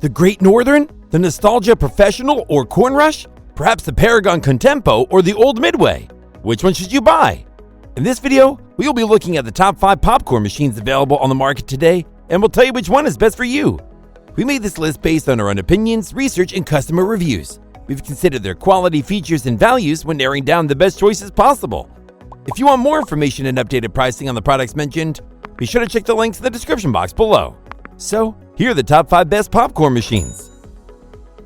The Great Northern? The Nostalgia Professional or Cornrush? Perhaps the Paragon Contempo or the Olde Midway? Which one should you buy? In this video, we will be looking at the top 5 popcorn machines available on the market today, and we'll tell you which one is best for you. We made this list based on our own opinions, research, and customer reviews. We've considered their quality, features, and values when narrowing down the best choices possible. If you want more information and updated pricing on the products mentioned, be sure to check the links in the description box below. So, here are the top 5 best popcorn machines.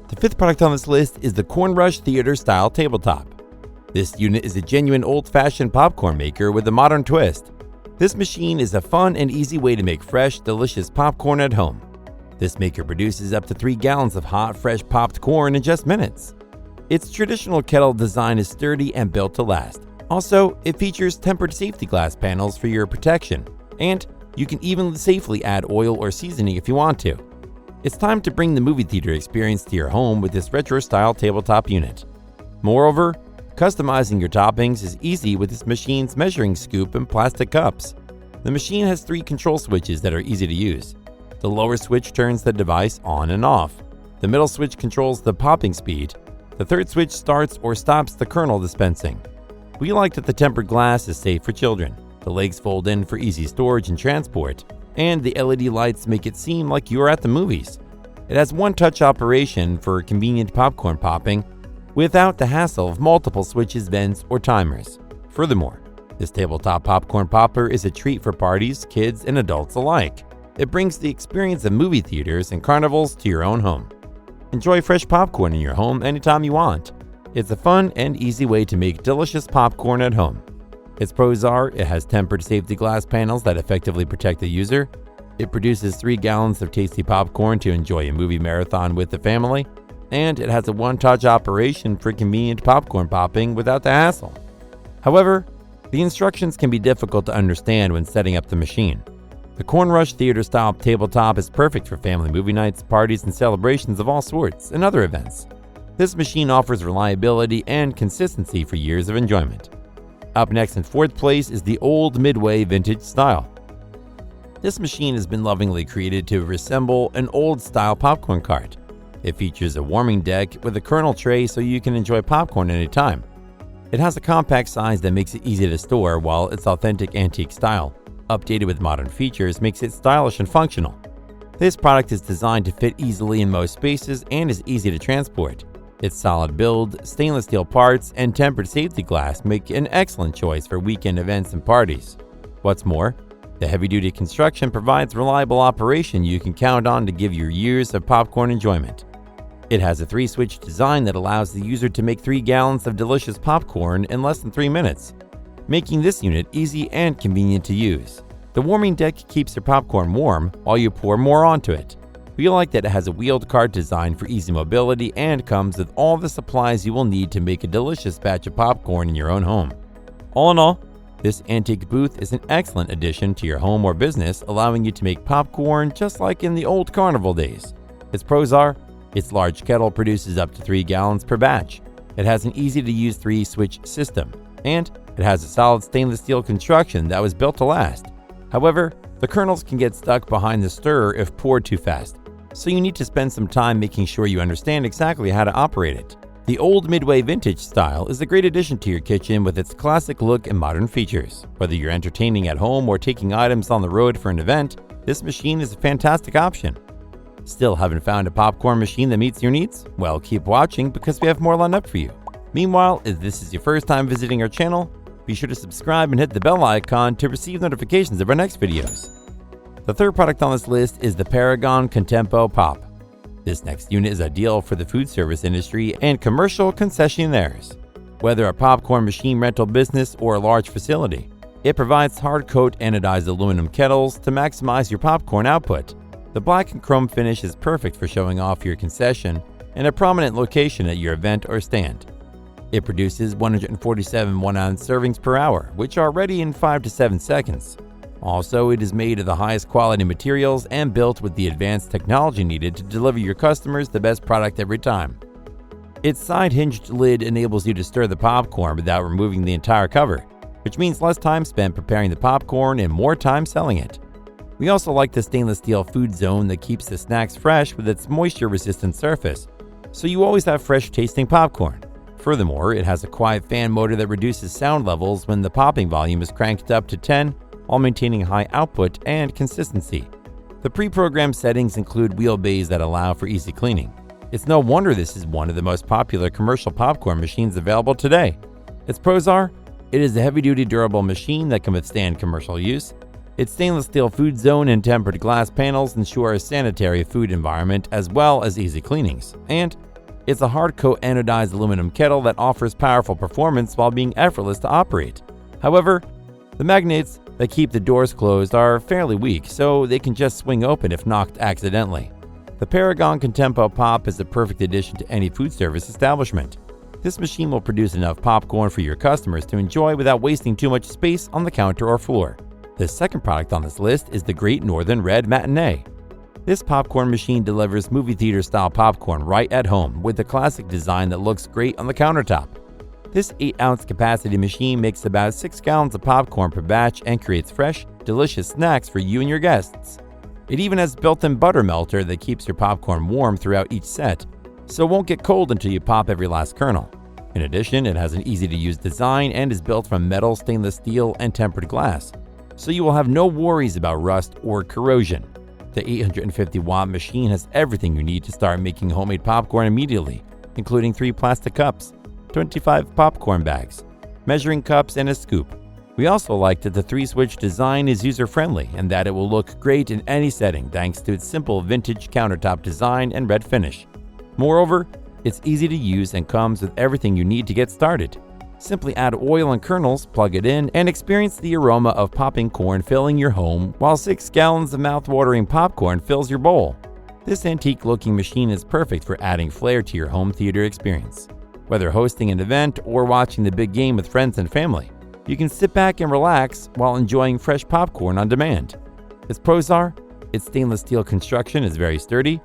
The 5th product on this list is the Cornrush Theater-Style Tabletop. This unit is a genuine old-fashioned popcorn maker with a modern twist. This machine is a fun and easy way to make fresh, delicious popcorn at home. This maker produces up to 3 gallons of hot, fresh popped corn in just minutes. Its traditional kettle design is sturdy and built to last. Also, it features tempered safety glass panels for your protection, and you can even safely add oil or seasoning if you want to. It's time to bring the movie theater experience to your home with this retro-style tabletop unit. Moreover, customizing your toppings is easy with this machine's measuring scoop and plastic cups. The machine has 3 control switches that are easy to use. The lower switch turns the device on and off. The middle switch controls the popping speed. The third switch starts or stops the kernel dispensing. We like that the tempered glass is safe for children. The legs fold in for easy storage and transport, and the LED lights make it seem like you're at the movies. It has one-touch operation for convenient popcorn popping without the hassle of multiple switches, vents, or timers. Furthermore, this tabletop popcorn popper is a treat for parties, kids, and adults alike. It brings the experience of movie theaters and carnivals to your own home. Enjoy fresh popcorn in your home anytime you want. It's a fun and easy way to make delicious popcorn at home. Its pros are, it has tempered safety glass panels that effectively protect the user. It produces 3 gallons of tasty popcorn to enjoy a movie marathon with the family. And it has a one-touch operation for convenient popcorn popping without the hassle. However, the instructions can be difficult to understand when setting up the machine. The Cornrush Theater-Style Tabletop is perfect for family movie nights, parties, and celebrations of all sorts, and other events. This machine offers reliability and consistency for years of enjoyment. Up next in 4th place is the Olde Midway Vintage Style. This machine has been lovingly created to resemble an old-style popcorn cart. It features a warming deck with a kernel tray so you can enjoy popcorn anytime. It has a compact size that makes it easy to store, while its authentic antique style, updated with modern features, makes it stylish and functional. This product is designed to fit easily in most spaces and is easy to transport. Its solid build, stainless steel parts, and tempered safety glass make an excellent choice for weekend events and parties. What's more, the heavy-duty construction provides reliable operation you can count on to give you years of popcorn enjoyment. It has a 3-switch design that allows the user to make 3 gallons of delicious popcorn in less than 3 minutes, making this unit easy and convenient to use. The warming deck keeps your popcorn warm while you pour more onto it. We like that it has a wheeled cart design for easy mobility and comes with all the supplies you will need to make a delicious batch of popcorn in your own home. All in all, this antique booth is an excellent addition to your home or business, allowing you to make popcorn just like in the old carnival days. Its pros are, its large kettle produces up to 3 gallons per batch. It has an easy-to-use 3-switch system, and it has a solid stainless steel construction that was built to last. However, the kernels can get stuck behind the stirrer if poured too fast, so you need to spend some time making sure you understand exactly how to operate it. The Olde Midway Vintage Style is a great addition to your kitchen with its classic look and modern features. Whether you're entertaining at home or taking items on the road for an event, this machine is a fantastic option. Still haven't found a popcorn machine that meets your needs? Well, keep watching because we have more lined up for you. Meanwhile, if this is your first time visiting our channel, be sure to subscribe and hit the bell icon to receive notifications of our next videos. The 3rd product on this list is the Paragon Contempo Pop. This next unit is ideal for the food service industry and commercial concessionaires. Whether a popcorn machine rental business or a large facility, it provides hard-coat anodized aluminum kettles to maximize your popcorn output. The black and chrome finish is perfect for showing off your concession in a prominent location at your event or stand. It produces 147 1-ounce servings per hour, which are ready in 5 to 7 seconds. Also, it is made of the highest quality materials and built with the advanced technology needed to deliver your customers the best product every time. Its side-hinged lid enables you to stir the popcorn without removing the entire cover, which means less time spent preparing the popcorn and more time selling it. We also like the stainless steel food zone that keeps the snacks fresh with its moisture-resistant surface, so you always have fresh-tasting popcorn. Furthermore, it has a quiet fan motor that reduces sound levels when the popping volume is cranked up to 10 while maintaining high output and consistency. The pre-programmed settings include wheel bays that allow for easy cleaning. It's no wonder this is one of the most popular commercial popcorn machines available today. Its pros are, it is a heavy-duty durable machine that can withstand commercial use. Its stainless steel food zone and tempered glass panels ensure a sanitary food environment as well as easy cleanings. And it's a hard-coat anodized aluminum kettle that offers powerful performance while being effortless to operate. However, the magnets that keep the doors closed are fairly weak, so they can just swing open if knocked accidentally. The Paragon Contempo Pop is the perfect addition to any food service establishment. This machine will produce enough popcorn for your customers to enjoy without wasting too much space on the counter or floor. The second product on this list is the Great Northern Red Matinee. This popcorn machine delivers movie theater style popcorn right at home with the classic design that looks great on the countertop. This 8-ounce capacity machine makes about 6 gallons of popcorn per batch and creates fresh, delicious snacks for you and your guests. It even has built-in butter melter that keeps your popcorn warm throughout each set, so it won't get cold until you pop every last kernel. In addition, it has an easy-to-use design and is built from metal, stainless steel, and tempered glass, so you will have no worries about rust or corrosion. The 850-watt machine has everything you need to start making homemade popcorn immediately, including 3 plastic cups, 25 popcorn bags, measuring cups, and a scoop. We also like that the 3-switch design is user-friendly and that it will look great in any setting thanks to its simple vintage countertop design and red finish. Moreover, it's easy to use and comes with everything you need to get started. Simply add oil and kernels, plug it in, and experience the aroma of popping corn filling your home while 6 gallons of mouth-watering popcorn fills your bowl. This antique-looking machine is perfect for adding flair to your home theater experience. Whether hosting an event or watching the big game with friends and family, you can sit back and relax while enjoying fresh popcorn on demand. Its pros are, its stainless steel construction is very sturdy,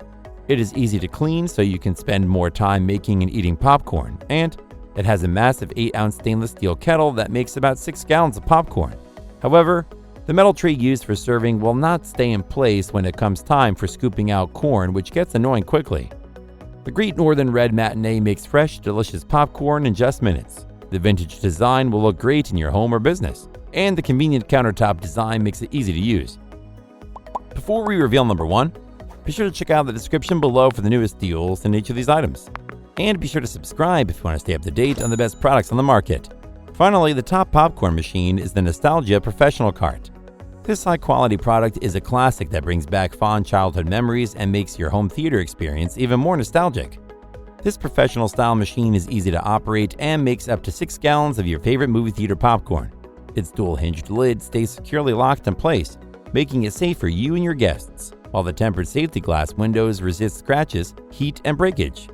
it is easy to clean so you can spend more time making and eating popcorn, and it has a massive 8-ounce stainless steel kettle that makes about 6 gallons of popcorn. However, the metal tray used for serving will not stay in place when it comes time for scooping out corn, which gets annoying quickly. The Great Northern Red Matinee makes fresh, delicious popcorn in just minutes. The vintage design will look great in your home or business, and the convenient countertop design makes it easy to use. Before we reveal number 1, be sure to check out the description below for the newest deals in each of these items. And be sure to subscribe if you want to stay up to date on the best products on the market. Finally, the top popcorn machine is the Nostalgia Professional Cart. This high-quality product is a classic that brings back fond childhood memories and makes your home theater experience even more nostalgic. This professional-style machine is easy to operate and makes up to 6 gallons of your favorite movie theater popcorn. Its dual-hinged lid stays securely locked in place, making it safe for you and your guests, while the tempered safety glass windows resist scratches, heat, and breakage.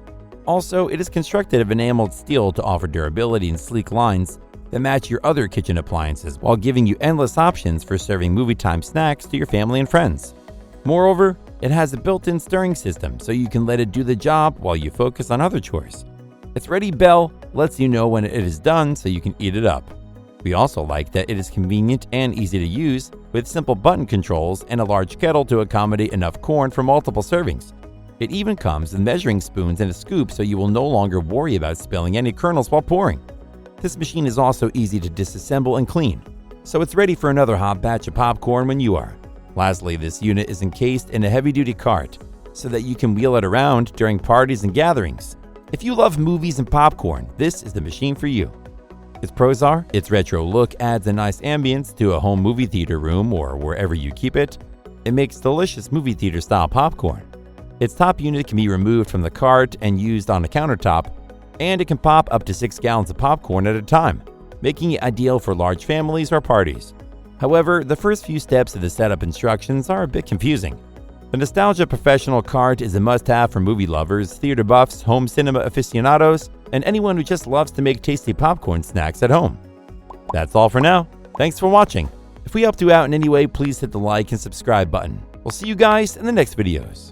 Also, it is constructed of enameled steel to offer durability and sleek lines that match your other kitchen appliances while giving you endless options for serving movie-time snacks to your family and friends. Moreover, it has a built-in stirring system so you can let it do the job while you focus on other chores. Its ready bell lets you know when it is done so you can eat it up. We also like that it is convenient and easy to use with simple button controls and a large kettle to accommodate enough corn for multiple servings. It even comes with measuring spoons and a scoop so you will no longer worry about spilling any kernels while pouring. This machine is also easy to disassemble and clean, so it's ready for another hot batch of popcorn when you are. Lastly, this unit is encased in a heavy-duty cart so that you can wheel it around during parties and gatherings. If you love movies and popcorn, this is the machine for you. Its pros are, its retro look adds a nice ambience to a home movie theater room or wherever you keep it. It makes delicious movie theater style popcorn. Its top unit can be removed from the cart and used on a countertop, and it can pop up to 6 gallons of popcorn at a time, making it ideal for large families or parties. However, the first few steps of the setup instructions are a bit confusing. The Nostalgia Professional Cart is a must-have for movie lovers, theater buffs, home cinema aficionados, and anyone who just loves to make tasty popcorn snacks at home. That's all for now. Thanks for watching. If we helped you out in any way, please hit the like and subscribe button. We'll see you guys in the next videos.